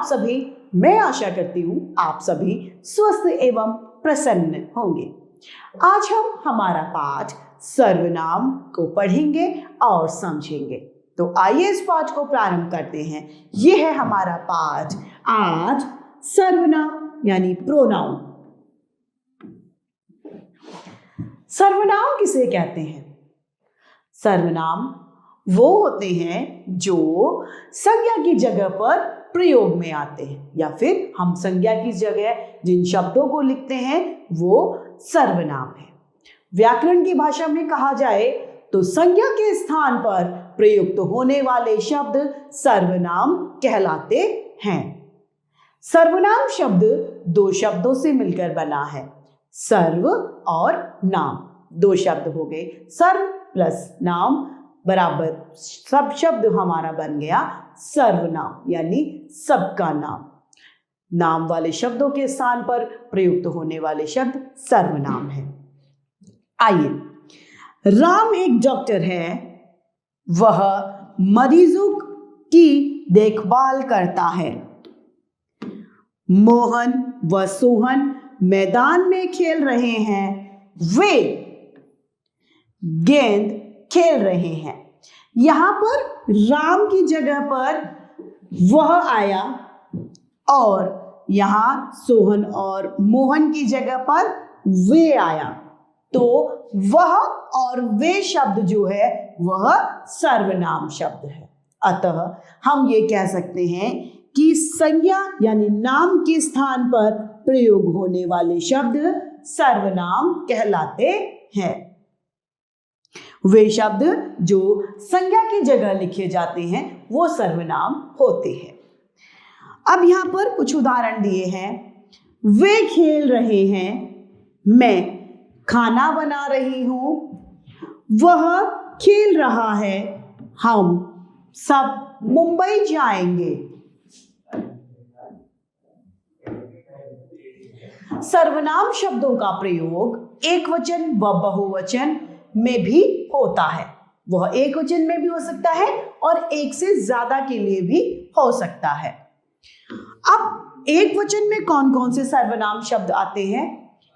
सभी, मैं आशा करती हूँ आप सभी स्वस्थ एवं प्रसन्न होंगे। आज हम हमारा पाठ सर्वनाम को पढ़ेंगे और समझेंगे। तो आइए इस पाठ को प्रारंभ करते हैं। यह है हमारा पाठ आज सर्वनाम यानी प्रोनाउन। सर्वनाम किसे कहते हैं? सर्वनाम वो होते हैं जो संज्ञा की जगह पर प्रयोग में आते हैं, या फिर हम संज्ञा की जगह जिन शब्दों को लिखते हैं वो सर्वनाम है। व्याकरण की भाषा में कहा जाए तो संज्ञा के स्थान पर प्रयुक्त होने वाले शब्द सर्वनाम कहलाते हैं। सर्वनाम शब्द दो शब्दों से मिलकर बना है, सर्व और नाम। दो शब्द हो गए, सर्व प्लस नाम बराबर सब शब्द हमारा बन गया सर्वनाम यानी सबका नाम। नाम वाले शब्दों के स्थान पर प्रयुक्त होने वाले शब्द सर्वनाम है। आइए, राम एक डॉक्टर है, वह मरीजों की देखभाल करता है। मोहन व सोहन मैदान में खेल रहे हैं, वे गेंद खेल रहे हैं। यहां पर राम की जगह पर वह आया और यहां सोहन और मोहन की जगह पर वे आया, तो वह और वे शब्द जो है वह सर्वनाम शब्द है। अतः हम ये कह सकते हैं कि संज्ञा यानी नाम के स्थान पर प्रयोग होने वाले शब्द सर्वनाम कहलाते हैं। वे शब्द जो संज्ञा की जगह लिखे जाते हैं वो सर्वनाम होते हैं। अब यहां पर कुछ उदाहरण दिए हैं। वे खेल रहे हैं, मैं खाना बना रही हूं, वह खेल रहा है, हम सब मुंबई जाएंगे। सर्वनाम शब्दों का प्रयोग एकवचन व बहुवचन में भी होता है। वह एक वचन में भी हो सकता है और एक से ज्यादा के लिए भी हो सकता है। अब एक वचन में कौन कौन से सर्वनाम शब्द आते हैं?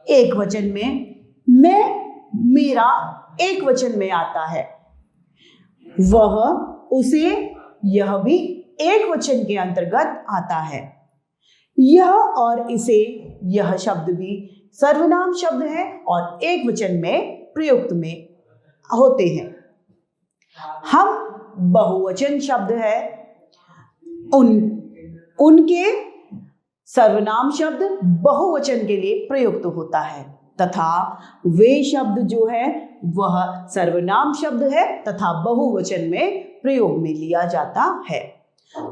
एक वचन में मैं, मेरा एक वचन में आता है, वह, उसे, यह भी एक वचन के अंतर्गत आता है। यह और इसे, यह शब्द भी सर्वनाम शब्द है और एक वचन में प्रयुक्त में होते हैं। हम बहुवचन शब्द है, उनके सर्वनाम शब्द बहुवचन के लिए प्रयुक्त होता है, तथा वे शब्द जो है वह सर्वनाम शब्द है तथा बहुवचन में प्रयोग में लिया जाता है।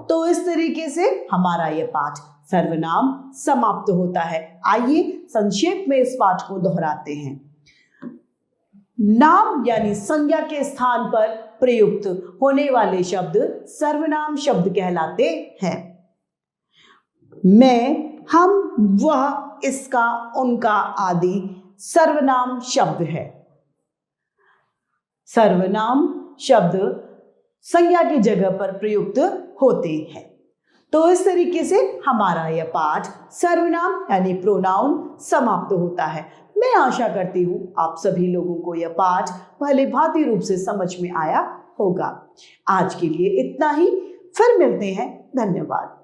तो इस तरीके से हमारा यह पाठ सर्वनाम समाप्त होता है। आइए संक्षेप में इस पाठ को दोहराते हैं। नाम यानी संज्ञा के स्थान पर प्रयुक्त होने वाले शब्द सर्वनाम शब्द कहलाते हैं। मैं, हम, वह, इसका, उनका आदि सर्वनाम शब्द है। सर्वनाम शब्द संज्ञा की जगह पर प्रयुक्त होते हैं। तो इस तरीके से हमारा यह पाठ सर्वनाम यानी प्रोनाउन समाप्त होता है। मैं आशा करती हूँ आप सभी लोगों को यह पाठ भली भांति रूप से समझ में आया होगा। आज के लिए इतना ही, फिर मिलते हैं। धन्यवाद।